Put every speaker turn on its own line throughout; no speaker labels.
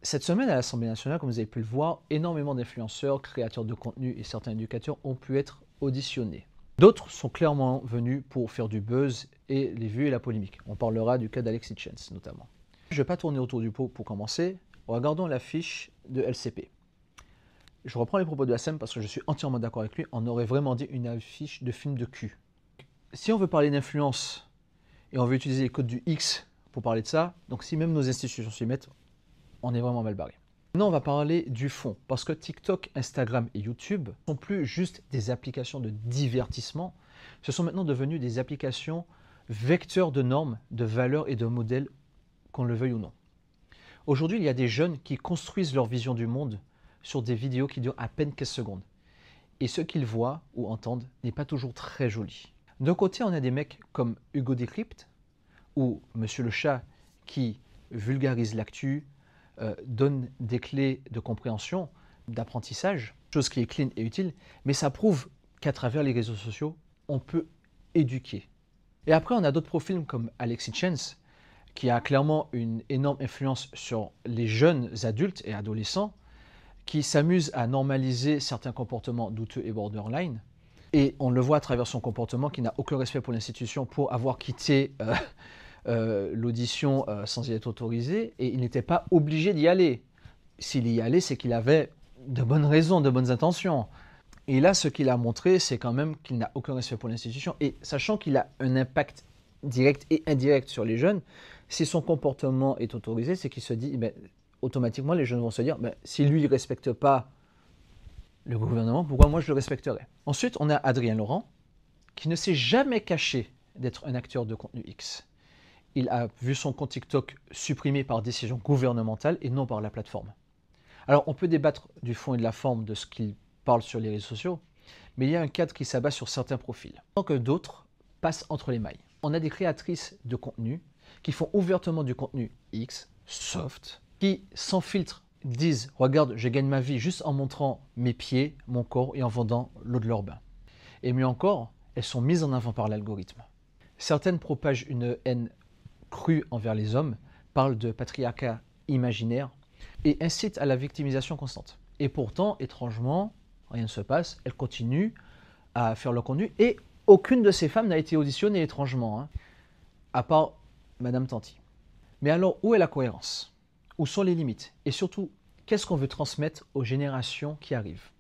Cette semaine à l'Assemblée nationale, comme vous avez pu le voir, énormément d'influenceurs, créateurs de contenu et certains éducateurs ont pu être auditionnés. D'autres sont clairement venus pour faire du buzz et les vues et la polémique. On parlera du cas d'Alexis Chance notamment. Je ne vais pas tourner autour du pot pour commencer. Regardons l'affiche de LCP. Je reprends les propos de Hassem parce que je suis entièrement d'accord avec lui. On aurait vraiment dit une affiche de film de cul. Si on veut parler d'influence et on veut utiliser les codes du X pour parler de ça, donc si même nos institutions s'y mettent, on est vraiment mal barré. Maintenant, on va parler du fond, parce que TikTok, Instagram et YouTube ne sont plus juste des applications de divertissement, ce sont maintenant devenus des applications vecteurs de normes, de valeurs et de modèles, qu'on le veuille ou non. Aujourd'hui, il y a des jeunes qui construisent leur vision du monde sur des vidéos qui durent à peine 15 secondes. Et ce qu'ils voient ou entendent n'est pas toujours très joli. D'un côté, on a des mecs comme Hugo Décrypte ou Monsieur le Chat qui vulgarise l'actu, donne des clés de compréhension, d'apprentissage, chose qui est clean et utile, mais ça prouve qu'à travers les réseaux sociaux, on peut éduquer. Et après, on a d'autres profils comme Alexis Chance, qui a clairement une énorme influence sur les jeunes adultes et adolescents, qui s'amusent à normaliser certains comportements douteux et borderline. Et on le voit à travers son comportement, qui n'a aucun respect pour l'institution pour avoir quitté l'audition sans y être autorisé, et il n'était pas obligé d'y aller. S'il y allait, c'est qu'il avait de bonnes raisons, de bonnes intentions. Et là, ce qu'il a montré, c'est quand même qu'il n'a aucun respect pour l'institution. Et sachant qu'il a un impact direct et indirect sur les jeunes, si son comportement est autorisé, c'est qu'il se dit, automatiquement, les jeunes vont se dire, si lui ne respecte pas le gouvernement, pourquoi moi je le respecterais? Ensuite, on a Adrien Laurent, qui ne s'est jamais caché d'être un acteur de contenu X. Il a vu son compte TikTok supprimé par décision gouvernementale et non par la plateforme. Alors, on peut débattre du fond et de la forme de ce qu'il parle sur les réseaux sociaux, mais il y a un cadre qui s'abat sur certains profils, tant que d'autres passent entre les mailles. On a des créatrices de contenu qui font ouvertement du contenu X, soft, qui, sans filtre, disent « Regarde, je gagne ma vie juste en montrant mes pieds, mon corps et en vendant l'eau de leur bain ». Et mieux encore, elles sont mises en avant par l'algorithme. Certaines propagent une haine crue envers les hommes, parlent de patriarcat imaginaire et incitent à la victimisation constante. Et pourtant, étrangement, rien ne se passe, elles continuent à faire leur contenu et aucune de ces femmes n'a été auditionnée étrangement, à part Madame Tanti. Mais alors, où est la cohérence? Où sont les limites? Et surtout, qu'est-ce qu'on veut transmettre aux générations qui arrivent?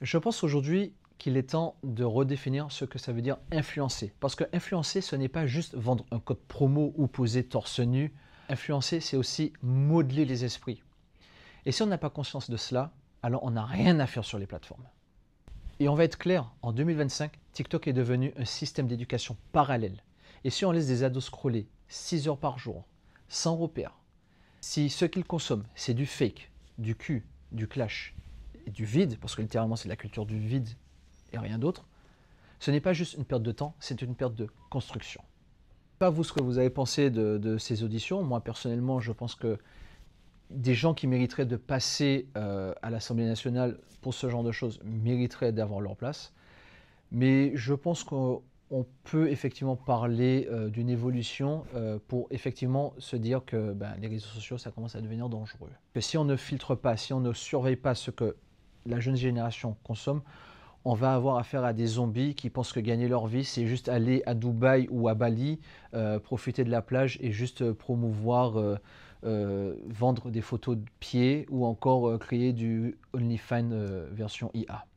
Je pense aujourd'hui qu'il est temps de redéfinir ce que ça veut dire influencer. Parce que influencer, ce n'est pas juste vendre un code promo ou poser torse nu. Influencer, c'est aussi modeler les esprits. Et si on n'a pas conscience de cela, alors on n'a rien à faire sur les plateformes. Et on va être clair, en 2025, TikTok est devenu un système d'éducation parallèle. Et si on laisse des ados scroller 6 heures par jour, sans repère, si ce qu'ils consomment, c'est du fake, du cul, du clash, et du vide, parce que littéralement c'est la culture du vide et rien d'autre, ce n'est pas juste une perte de temps, c'est une perte de construction. Pas vous ce que vous avez pensé de ces auditions. Moi personnellement, je pense que des gens qui mériteraient de passer à l'Assemblée nationale pour ce genre de choses mériteraient d'avoir leur place. Mais je pense qu'on peut effectivement parler d'une évolution pour effectivement se dire que les réseaux sociaux, ça commence à devenir dangereux. Que si on ne filtre pas, si on ne surveille pas ce que la jeune génération consomme, on va avoir affaire à des zombies qui pensent que gagner leur vie, c'est juste aller à Dubaï ou à Bali, profiter de la plage et juste promouvoir, vendre des photos de pieds ou encore créer du OnlyFans version IA.